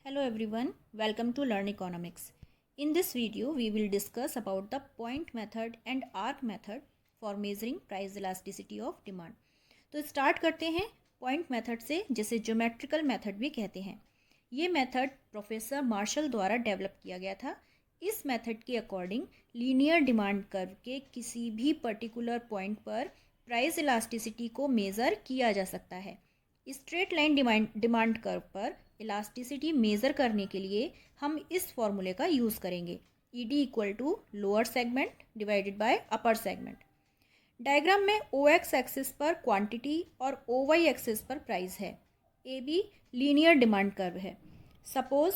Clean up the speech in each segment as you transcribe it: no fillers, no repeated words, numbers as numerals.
Hello everyone, welcome to Learn Economics. In this video, we will discuss about the point method and arc method for measuring price elasticity of demand. तो start करते हैं point method से, जिसे geometrical method भी कहते हैं. ये method professor martial द्वारा डेवलप किया गया था. इस मेथड के अकॉर्डिंग लीनियर डिमांड कर्व के किसी भी पर्टिकुलर पॉइंट पर प्राइस इलास्टिसिटी को मेज़र किया जा सकता है. स्ट्रेट लाइन डिमांड कर्व पर इलास्टिसिटी मेज़र करने के लिए हम इस फॉर्मूले का यूज़ करेंगे. ED equal to lower segment divided by upper segment. Diagram में OX एक्सिस पर क्वांटिटी और OY एक्सिस पर प्राइस है. AB लीनियर डिमांड कर्व है. सपोज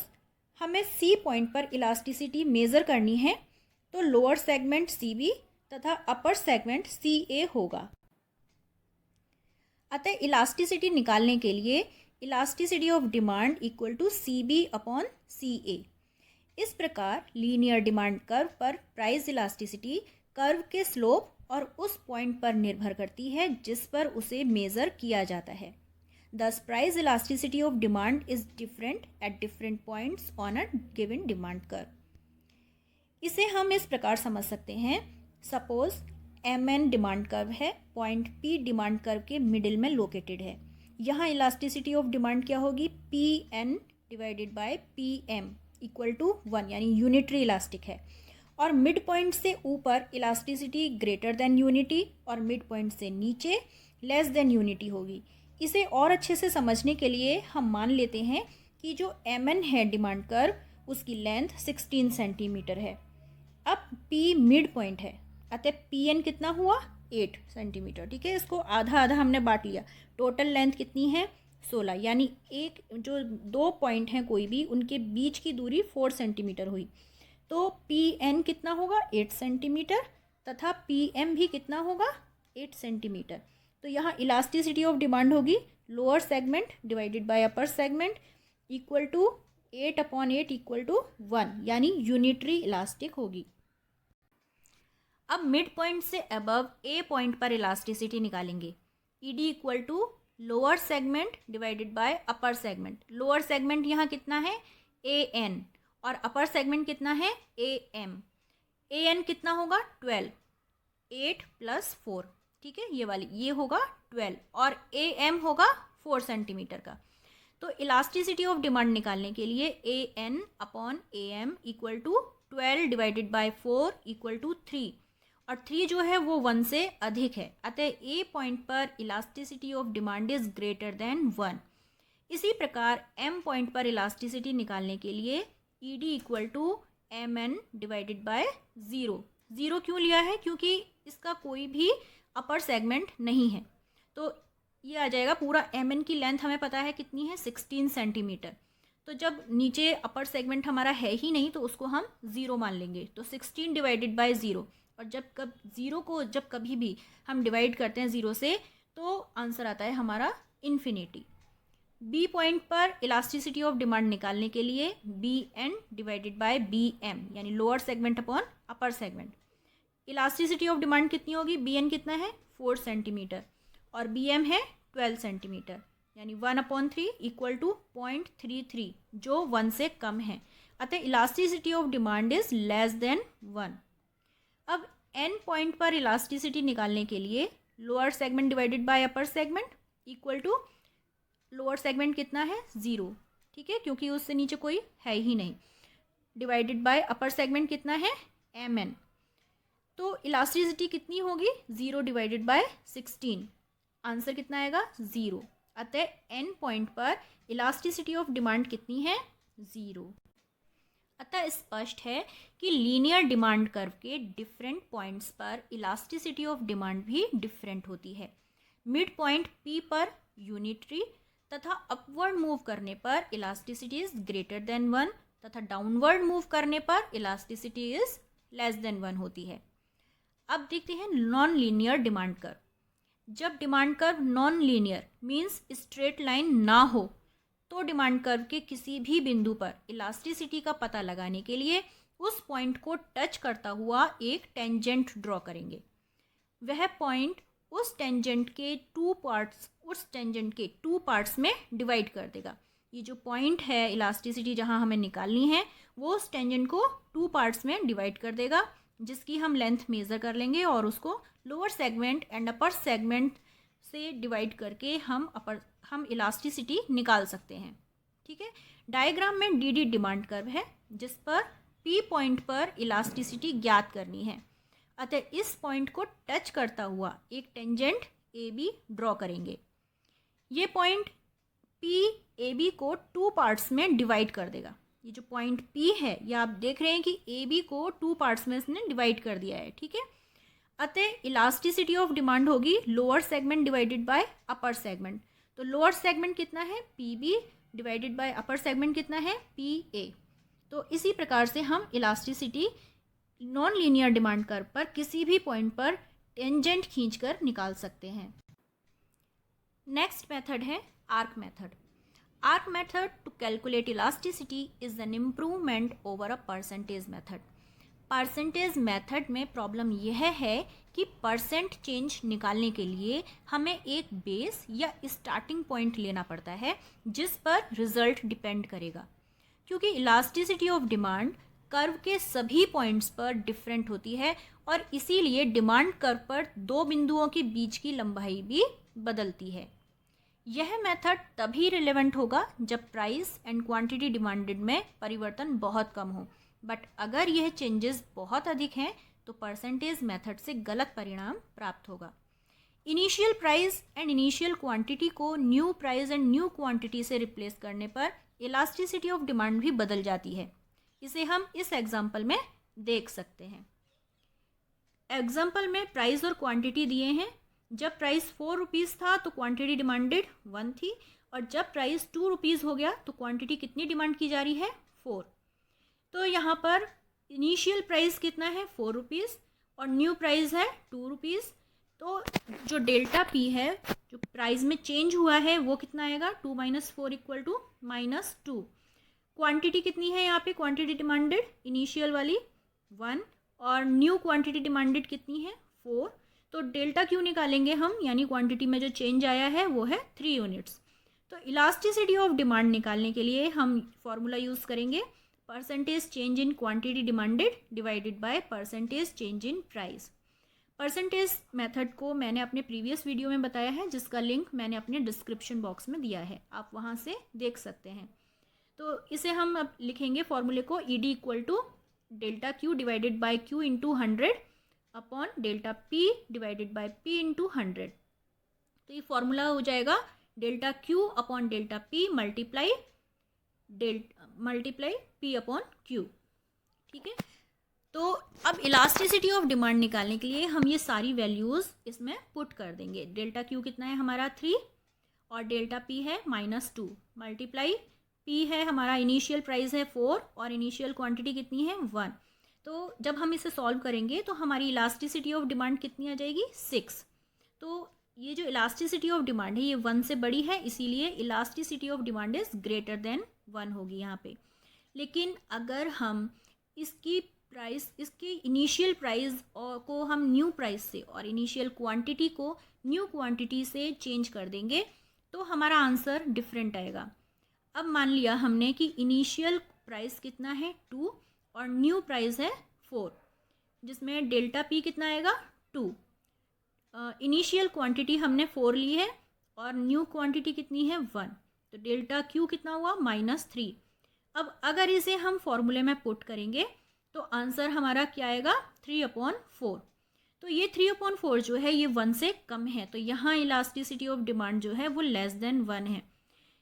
हमें C पॉइंट पर इलास्टिसिटी मेज़र करनी है, तो लोअर सेगमेंट CB तथा अपर सेगमेंट CA होगा. अतः इलास्टिसिटी निकालने के लिए elasticity of demand equal to CB upon CA. इस प्रकार लीनियर डिमांड कर्व पर प्राइस इलास्टिसिटी कर्व के स्लोप और उस पॉइंट पर निर्भर करती है जिस पर उसे मेज़र किया जाता है. Thus price elasticity of demand is different at different points on a given demand curve. इसे हम इस प्रकार समझ सकते हैं. सपोज MN डिमांड कर्व है, पॉइंट P डिमांड कर्व के मिडिल में लोकेटेड है. यहाँ इलास्टिसिटी ऑफ डिमांड क्या होगी? PN divided by PM equal to 1, यानी यूनिटरी इलास्टिक है. और मिड पॉइंट से ऊपर इलास्टिसिटी ग्रेटर देन यूनिटी और मिड पॉइंट से नीचे लेस देन यूनिटी होगी. इसे और अच्छे से समझने के लिए हम मान लेते हैं कि जो MN है डिमांड कर्व, उसकी लेंथ 16 सेंटीमीटर है. अब P मिड पॉइंट है, अतः PN कितना हुआ? 8 सेंटीमीटर. ठीक है, इसको आधा आधा हमने बांट लिया. टोटल लेंथ कितनी है? 16, यानी एक जो दो पॉइंट हैं कोई भी, उनके बीच की दूरी 4 सेंटीमीटर हुई. तो PN कितना होगा? 8 सेंटीमीटर तथा PM भी कितना होगा? 8 सेंटीमीटर. तो यहाँ इलास्टिसिटी ऑफ डिमांड होगी lower segment divided by upper segment equal to 8 upon 8 equal to 1, यानी यूनिटरी इलास्टिक होगी. अब मिड पॉइंट से अबव A पॉइंट पर इलास्टिसिटी निकालेंगे. ED equal to lower segment divided by upper segment. Lower segment यहाँ कितना है? AN. और अपर सेगमेंट कितना है? AM. AN कितना होगा? 12. 8 प्लस 4. ठीक है, ये वाली ये होगा 12 और AM होगा 4 सेंटीमीटर का. तो इलास्टिसिटी ऑफ डिमांड निकालने के लिए AN upon AM equal to 12 divided by 4 equal to 3. और 3 जो है वो 1 से अधिक है, अतः A पॉइंट पर elasticity of demand is greater than 1. इसी प्रकार M पॉइंट पर इलास्टिसिटी निकालने के लिए ED equal to MN divided by 0. 0 क्यों लिया है? क्योंकि इसका कोई भी अपर सेगमेंट नहीं है. तो ये आ जाएगा पूरा. MN की लेंथ हमें पता है कितनी है? 16 सेंटीमीटर. तो जब नीचे अपर सेगमेंट हमारा है ही नहीं, तो उसको हम 0 मान लेंगे. तो 16 डिवाइडेड बाय 0. और जब कभी भी हम डिवाइड करते हैं 0 से, तो आंसर आता है हमारा इन्फिनिटी. B पॉइंट पर इलास्टिसिटी ऑफ डिमांड निकालने के लिए BN डिवाइडेड बाय BM, यानी lower segment upon upper segment. Elasticity of demand कितनी होगी? BN कितना है? 4 सेंटीमीटर और BM है 12 सेंटीमीटर, यानी 1/3 इक्वल टू 0.33, जो 1 से कम है. अतः elasticity of demand is less than 1. अब N पॉइंट पर इलास्टिसिटी निकालने के लिए lower segment divided by upper segment equal to lower segment कितना है? 0. ठीक है, क्योंकि उससे नीचे कोई है ही नहीं. डिवाइडेड बाय अपर सेगमेंट कितना है? MN. तो इलास्टिसिटी कितनी होगी? 0 डिवाइडेड बाय 16. आंसर कितना आएगा? 0. अतः N पॉइंट पर इलास्टिसिटी ऑफ डिमांड कितनी है? 0. अतः स्पष्ट है कि लीनियर डिमांड कर्व के डिफरेंट पॉइंट्स पर इलास्टिसिटी ऑफ डिमांड भी डिफरेंट होती है. मिड पॉइंट P पर यूनिटरी तथा अपवर्ड मूव करने पर इलास्टिसिटी इज ग्रेटर देन 1 तथा डाउनवर्ड मूव करने पर इलास्टिसिटी इज लेस देन 1 होती है. अब देखते हैं नॉन लीनियर डिमांड कर्व. जब demand curve non linear means straight line ना हो, तो डिमांड कर्व के किसी भी बिंदु पर इलास्टिसिटी का पता लगाने के लिए उस पॉइंट को टच करता हुआ एक टेंजेंट ड्रॉ करेंगे. वह पॉइंट उस टेंजेंट के टू पार्ट्स में डिवाइड कर देगा. ये जो पॉइंट है इलास्टिसिटी जहाँ हमें निकालनी है वो उस टेंजेंट को 2 पार्ट्स में डिवाइड कर देगा, जिसकी हम लेंथ मेज़र कर लेंगे और उसको lower segment and upper segment से डिवाइड करके हम इलास्टिसिटी निकाल सकते हैं। ठीक है, डायग्राम में डी डिमांड कर्व है जिस पर पी पॉइंट पर इलास्टिसिटी ज्ञात करनी है। अतः इस पॉइंट को टच करता हुआ एक टेंजेंट ए बी ड्रॉ करेंगे। ये पॉइंट पी ए बी को 2 पार्ट्स में डिवाइड कर देगा। ये जो पॉइंट पी है ये आप देख रहे हैं कि ए बी को 2 पार्ट्स में इसने डिवाइड कर दिया है। ठीक है, अतः इलास्टिसिटी ऑफ डिमांड होगी lower segment divided by upper segment. तो लोअर सेगमेंट कितना है P B divided by upper segment कितना है पी ए। तो इसी प्रकार से हम elasticity non linear demand curve पर किसी भी पॉइंट पर टेंजेंट खींचकर निकाल सकते हैं। नेक्स्ट मेथड है arc method. Arc method to calculate elasticity is an improvement over a percentage method. Percentage method में प्रॉब्लम यह है कि परसेंट चेंज निकालने के लिए हमें एक बेस या स्टार्टिंग पॉइंट लेना पड़ता है जिस पर रिजल्ट डिपेंड करेगा। क्योंकि इलास्टिसिटी ऑफ डिमांड कर्व के सभी पॉइंट्स पर डिफरेंट होती है और इसीलिए डिमांड कर्व पर 2 बिंदुओं के बीच की लंबाई भी बदलती है। यह मेथड तभी रिलेवेंट होगा जब प्राइस एंड क्वांटिटी डिमांडेड में परिवर्तन बहुत कम हो, बट अगर यह चेंजेस बहुत अधिक हैं तो परसेंटेज मेथड से गलत परिणाम प्राप्त होगा। Initial price and initial quantity को new price and new quantity से रिप्लेस करने पर इलास्टिसिटी ऑफ डिमांड भी बदल जाती है। इसे हम इस एग्जाम्पल में देख सकते हैं। एग्जाम्पल में प्राइस और क्वांटिटी दिए हैं। जब प्राइस 4 रुपीज़ था तो क्वांटिटी डिमांडेड 1 थी, और जब प्राइस 2 रुपीज़ हो गया तो क्वांटिटी कितनी डिमांड की जा रही है 4। तो यहाँ पर इनिशियल प्राइस कितना है 4 रुपीज़ और न्यू प्राइस है 2 रुपीज़। तो जो डेल्टा पी है जो प्राइस में चेंज हुआ है वो कितना आएगा 2 - 4 = -2। क्वांटिटी कितनी है यहाँ पे क्वांटिटी डिमांडेड इनिशियल वाली 1 और न्यू क्वांटिटी डिमांडेड कितनी है 4। तो डेल्टा क्यू निकालेंगे हम, यानी क्वांटिटी में जो चेंज आया है वो है 3 यूनिट्स। तो इलास्टिसिटी ऑफ डिमांड निकालने के लिए हम फॉर्मूला यूज़ करेंगे percentage change in quantity demanded divided by percentage change in price. Percentage method को मैंने अपने प्रीवियस वीडियो में बताया है जिसका लिंक मैंने अपने डिस्क्रिप्शन बॉक्स में दिया है, आप वहाँ से देख सकते हैं। तो इसे हम अब लिखेंगे फॉर्मूले को ED = delta Q divided by Q × 100 upon delta P divided by P × 100। तो ये फॉर्मूला हो जाएगा delta Q upon delta P multiply P upon Q। ठीक है, तो अब इलास्टिसिटी ऑफ डिमांड निकालने के लिए हम ये सारी वैल्यूज़ इसमें पुट कर देंगे। डेल्टा Q कितना है हमारा 3 और डेल्टा P है -2 मल्टीप्लाई P है हमारा इनिशियल प्राइस है 4 और इनिशियल क्वांटिटी कितनी है 1। तो जब हम इसे सॉल्व करेंगे तो हमारी इलास्टिसिटी ऑफ डिमांड कितनी आ जाएगी 6। तो ये जो इलास्टिसिटी ऑफ डिमांड है ये 1 से बड़ी है, इसीलिए elasticity of demand is greater than 1 होगी यहाँ पे। लेकिन अगर हम इसकी इनिशियल प्राइस को हम न्यू प्राइस से और इनिशियल क्वांटिटी को न्यू क्वांटिटी से चेंज कर देंगे तो हमारा आंसर डिफरेंट आएगा। अब मान लिया हमने कि इनिशियल प्राइस कितना है 2 और न्यू प्राइस है 4, जिसमें डेल्टा P कितना आएगा 2। इनिशियल क्वांटिटी हमने 4 ली है और न्यू क्वांटिटी कितनी है 1, तो डेल्टा Q कितना हुआ -3। अब अगर इसे हम फॉर्मूले में पुट करेंगे तो आंसर हमारा क्या आएगा 3/4। तो ये 3/4 जो है ये 1 से कम है, तो यहाँ इलास्टिसिटी ऑफ डिमांड जो है वो लेस देन 1 है।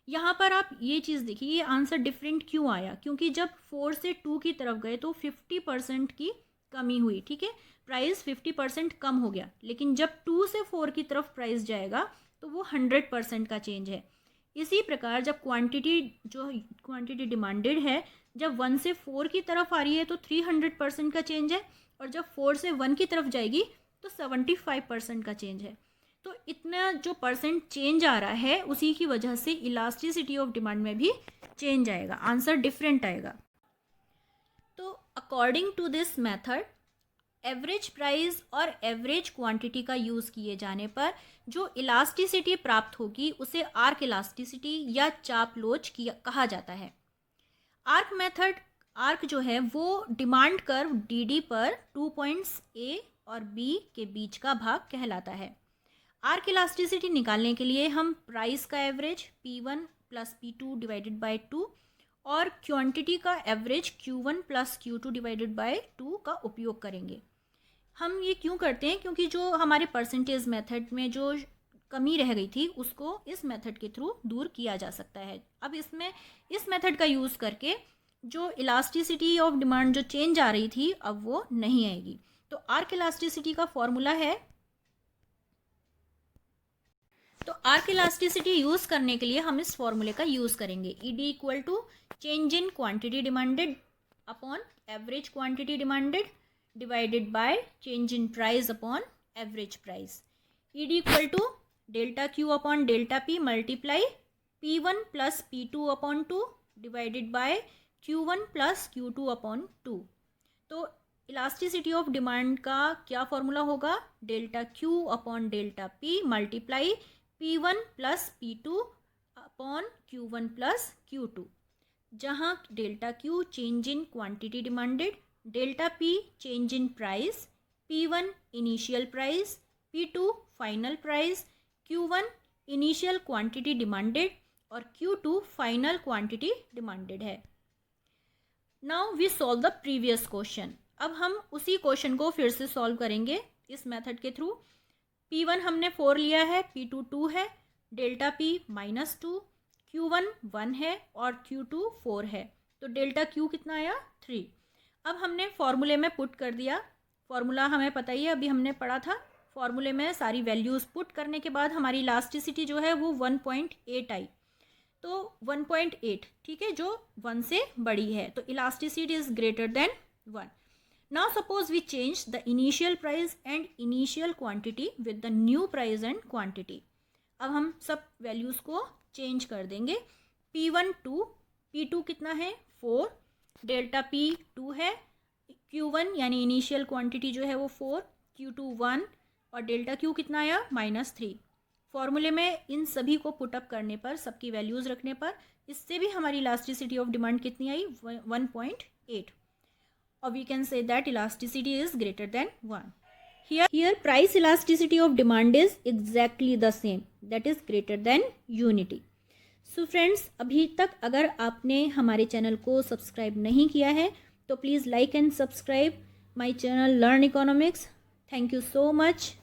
यहाँ पर आप ये चीज़ देखिए ये आंसर डिफरेंट क्यों आया, क्योंकि जब 4 से 2 की तरफ गए तो 50% की कमी हुई। ठीक है, प्राइस 50% कम हो गया, लेकिन जब 2 से 4 की तरफ प्राइस जाएगा तो वो 100% का चेंज है। इसी प्रकार जब क्वांटिटी डिमांडेड है जब 1 से 4 की तरफ आ रही है तो 300% का चेंज है, और जब 4 से 1 की तरफ जाएगी तो 75% का चेंज है। तो इतना जो परसेंट चेंज आ रहा है उसी की वजह से इलास्टिसिटी ऑफ डिमांड में भी चेंज आएगा, आंसर डिफरेंट आएगा। तो according to this method average price और एवरेज क्वांटिटी का यूज़ किए जाने पर जो इलास्टिसिटी प्राप्त होगी उसे आर्क इलास्टिसिटी या चाप लोच कहा जाता है। आर्क जो है वो डिमांड कर्व डी पर 2 पॉइंट्स ए और बी के बीच का भाग कहलाता है। आर्क इलास्टिसिटी निकालने के लिए हम प्राइस का average P1 plus P2 divided by 2 और क्वांटिटी का average Q1 plus Q2 divided by 2 का उपयोग करेंगे। हम ये क्यों करते हैं? क्योंकि जो हमारे परसेंटेज मेथड में जो कमी रह गई थी उसको इस मेथड के थ्रू दूर किया जा सकता है। अब इसमें इस मेथड का यूज़ करके जो इलास्टिसिटी ऑफ डिमांड जो चेंज आ रही थी अब वो नहीं आएगी। तो आर्क इलास्टिसिटी का फॉर्मूला है, तो आर्क इलास्टिसिटी यूज़ करने के लिए हम इस फॉर्मूले का यूज़ करेंगे। ED equal to change in quantity demanded upon average quantity demanded divided by change in price upon average price. ED equal to delta Q upon delta P multiply P1 plus P2 upon 2 divided by Q1 plus Q2 upon 2। तो elasticity of demand का क्या formula होगा? Delta Q upon delta P multiply P1 plus P2 upon Q1 plus Q2, जहाँ delta Q change in quantity demanded, delta P change in price, P1 initial price, P2 final price, Q1 initial quantity demanded और Q2 final quantity demanded है। Now we solve the previous question. अब हम उसी question को फिर से solve करेंगे इस मेथड के थ्रू। P1 हमने 4 लिया है, P2 2 है, डेल्टा P -2, Q1 1 है और Q2 4 है। तो डेल्टा Q कितना आया? 3। अब हमने फॉर्मूले में पुट कर दिया। फॉर्मूला हमें पता ही है, अभी हमने पढ़ा था। फॉर्मूले में सारी वैल्यूज़ पुट करने के बाद हमारी इलास्टिसिटी जो है वो 1.8 आई। तो 1.8 ठीक है, जो 1 से बड़ी है, तो elasticity is greater than 1। Now suppose we change the initial price and initial quantity with the new price and quantity. अब हम सब वैल्यूज़ को चेंज कर देंगे। P1 2, P2 कितना है? 4, डेल्टा P 2 है, Q1 यानी इनिशियल क्वांटिटी जो है वो 4, Q2 1 और डेल्टा Q कितना आया? -3। फॉर्मूले में इन सभी को पुटअप करने पर, सबकी वैल्यूज़ रखने पर, इससे भी हमारी इलास्टिसिटी ऑफ डिमांड कितनी आई? 1.8। और we can say that elasticity is greater than 1। Here price elasticity of demand is exactly the same, that is greater than unity. So friends, अभी तक अगर आपने हमारे चैनल को सब्सक्राइब नहीं किया है तो please like and subscribe my channel learn economics. Thank you so much.